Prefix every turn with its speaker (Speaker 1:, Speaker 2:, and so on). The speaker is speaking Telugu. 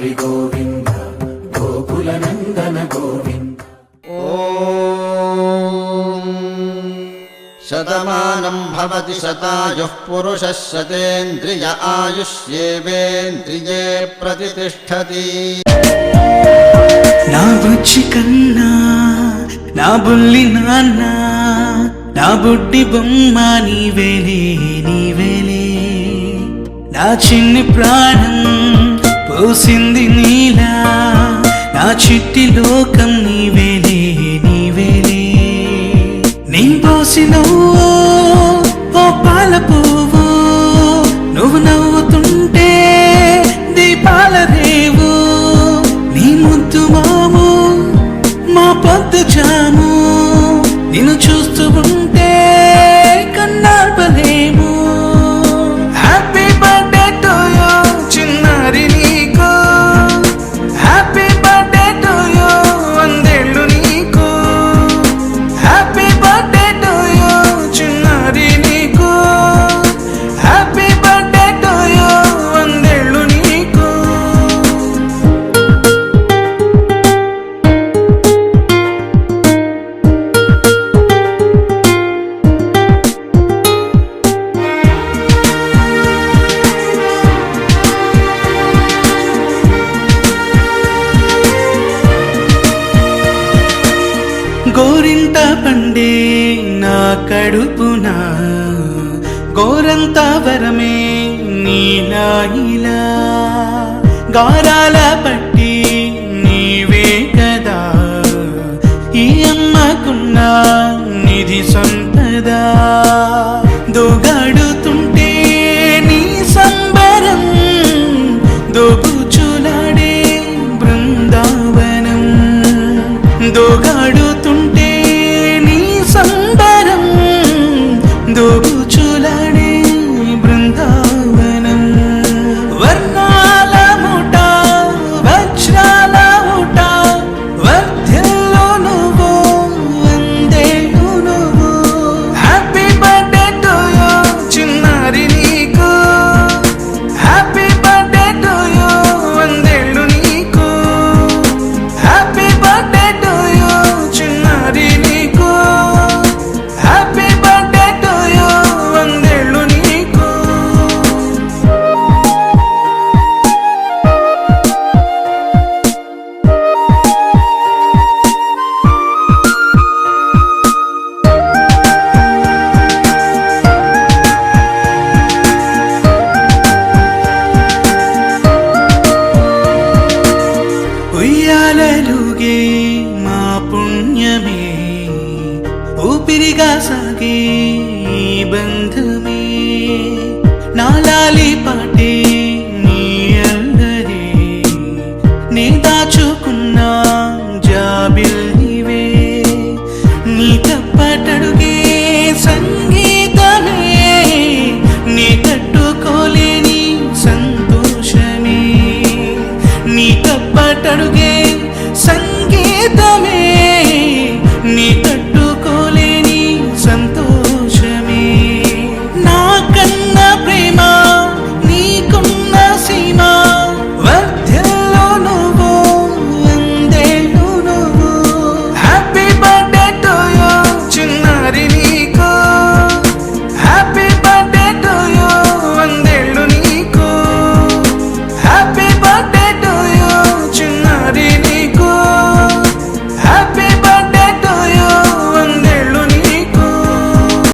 Speaker 1: హరి గోవింద గోకుల నందన గోవింద.
Speaker 2: శతమానం భవతి శతాయుః పురుషः శతేంద్రియ ఆయుష్యేవేంద్రియే ప్రతిష్ఠతి.
Speaker 3: నా బుజ్జి కన్నా నా బుల్లి నాన్న నా బుడ్డి బొమ్మ నీవేలే నీవేలే. నా చిన్ని ప్రాణం పోసింది నీలా నా చిట్టి లోకం నీవేలే నీవేలే. నీ పోసిన ఓ పాల పువ్వు నువ్వు నవ్వుతుంటే దీపాల రేవు. నీ ముద్దు మాము మా పొద్దు జాము నిన్ను చూస్తూ ఉంటే కన్నార్పలేము. హ్యాపీ బర్త్డే టు యూ చిన్నారి నీకు, హ్యాపీ బర్త్డే టు యూ వందేళ్ళు నీకు, హ్యాపీ బర్త్డే టు యూ చిన్నారి నీకు, హ్యాపీ బర్త్డే టు యూ వందేళ్ళు నీకు. గోరింట పండే నా కడుపున గోరంత వరమే నీలా ఇలా. గారాల పట్టి నీవే కదా ఈ అమ్మకున్న నిధి సంపదా. దోగాడుతుంటే నీ సంబరం దోబుచులాడే బృందావనం. దోగాడుతుంటే నీ సంబరం దోబుచులాడే బృందావనం. వర్ణాల ముఠ వజ్రాల ముఠ వర్ధిల్లు నువ్వు వందేళ్ళు నువ్వు. హ్యాపీ బర్త్డే టు యూ చిన్నారి నీకు, హ్యాపీ బర్త్డే టు యూ వందేళ్ళు నీకు, హ్యాపీ బర్త్డే టు యూ చిన్నారి నీకు, హ్యాపీ బర్త్డే టు యూ వందేళ్ళు నీకు. ఉయ్యాలలుగే మా పుణ్యమే ఊపిరిగా సాగే ఈ బంధమే. నాలాలి పాటే నీ అల్లరే నే దాచుకున్న జాబిల్లివే. నీ తప్పటడుగే సంగీతమే నీ తట్టుకోలేని సంతోషమే. నీ తప్పటడుగే సంగీతమే నీ తట్టుకోలేని సంతోషమే. నా కన్న